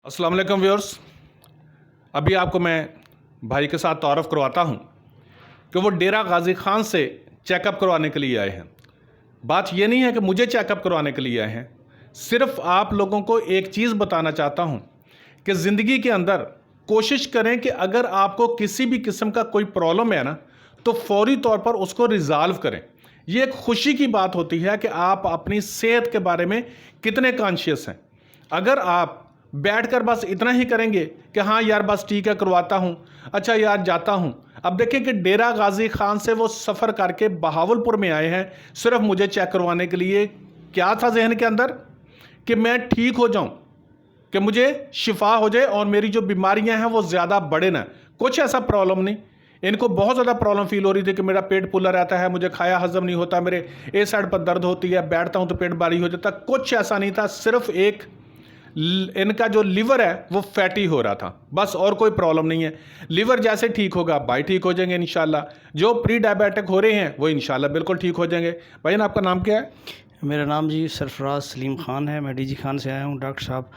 अस्सलाम वालेकुम व्यूअर्स। अभी आपको मैं भाई के साथ तारुफ करवाता हूं कि वो डेरा गाजी खान से चेकअप करवाने के लिए आए हैं। बात ये नहीं है कि मुझे चेकअप करवाने के लिए आए हैं, सिर्फ आप लोगों को एक चीज़ बताना चाहता हूं कि ज़िंदगी के अंदर कोशिश करें कि अगर आपको किसी भी किस्म का कोई प्रॉब्लम है ना, तो फौरी तौर पर उसको रिज़ॉल्व करें। ये एक खुशी की बात होती है कि आप अपनी सेहत के बारे में कितने कॉन्शियस हैं। अगर आप बैठकर बस इतना ही करेंगे कि हाँ यार बस ठीक है करवाता हूँ, अच्छा यार जाता हूँ। अब देखें कि डेरा गाजी खान से वो सफ़र करके बहावलपुर में आए हैं सिर्फ मुझे चेक करवाने के लिए। क्या था जहन के अंदर कि मैं ठीक हो जाऊं, कि मुझे शिफा हो जाए और मेरी जो बीमारियां हैं वो ज़्यादा बढ़े ना। कुछ ऐसा प्रॉब्लम नहीं, इनको बहुत ज़्यादा प्रॉब्लम फील हो रही थी कि मेरा पेट फूला रहता है, मुझे खाया हजम नहीं होता, मेरे ए साइड पर दर्द होती है, बैठता हूँ तो पेट भारी हो जाता। कुछ ऐसा नहीं था, सिर्फ एक इनका जो लिवर है वो फैटी हो रहा था, बस, और कोई प्रॉब्लम नहीं है। लिवर जैसे ठीक होगा भाई ठीक हो जाएंगे इंशाल्लाह। जो प्री डायबिटिक हो रहे हैं वो इंशाल्लाह बिल्कुल ठीक हो जाएंगे। भाई ना, आपका नाम क्या है? मेरा नाम जी सरफराज सलीम ख़ान है। मैं डीजी खान से आया हूँ। डॉक्टर साहब,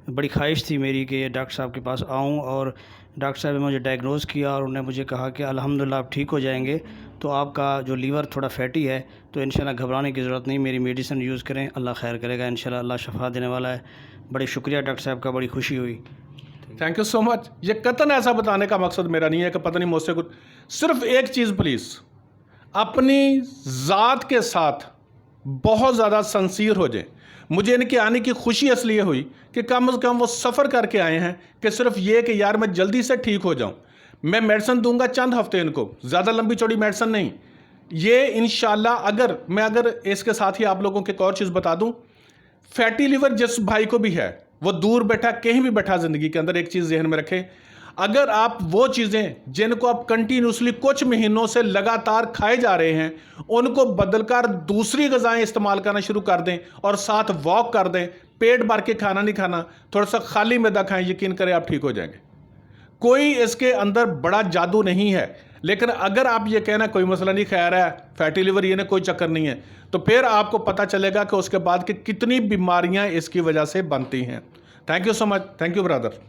बड़ी ख्वाहिश थी मेरी कि डॉक्टर साहब के पास आऊँ, और डॉक्टर साहब ने मुझे डायग्नोज़ किया और उन्होंने मुझे कहा कि अल्हम्दुलिल्लाह आप ठीक हो जाएंगे। तो आपका जो लीवर थोड़ा फैटी है, तो इंशाल्लाह घबराने की ज़रूरत नहीं, मेरी मेडिसिन यूज़ करें, अल्लाह खैर करेगा इंशाल्लाह, अल्लाह शफा देने वाला है। बड़ी शुक्रिया डॉक्टर साहब का, बड़ी खुशी हुई। Thank you so much. ये कतन ऐसा बताने का मकसद मेरा नहीं है कि पता नहीं मुझसे कुछ, सिर्फ एक चीज़ प्लीज़, अपनी ज़ात के साथ बहुत ज़्यादा सिंसियर हो जाए। मुझे इनके आने की खुशी इसलिए हुई कि कम से कम वो सफ़र करके आए हैं कि सिर्फ ये कि यार मैं जल्दी से ठीक हो जाऊं। मैं मेडिसिन दूंगा चंद हफ्ते इनको, ज़्यादा लंबी चौड़ी मेडिसिन नहीं। ये इंशाल्लाह अगर इसके साथ ही आप लोगों को एक और चीज़ बता दूं, फैटी लिवर जिस भाई को भी है, वो दूर बैठा कहीं भी बैठा ज़िंदगी के अंदर, एक चीज़ जहन में रखें, अगर आप वो चीज़ें जिनको आप कंटिन्यूसली कुछ महीनों से लगातार खाए जा रहे हैं, उनको बदलकर दूसरी ग़िज़ाएँ इस्तेमाल करना शुरू कर दें और साथ वॉक कर दें, पेट भर के खाना नहीं खाना, थोड़ा सा खाली मैदा खाएं, यकीन करें आप ठीक हो जाएंगे। कोई इसके अंदर बड़ा जादू नहीं है। लेकिन अगर आप ये कहना कोई मसला नहीं, खैर है फैटी लिवर, ये ना कोई चक्कर नहीं है, तो फिर आपको पता चलेगा कि उसके बाद कि कितनी बीमारियां इसकी वजह से बनती हैं। Thank you so much. Thank you brother.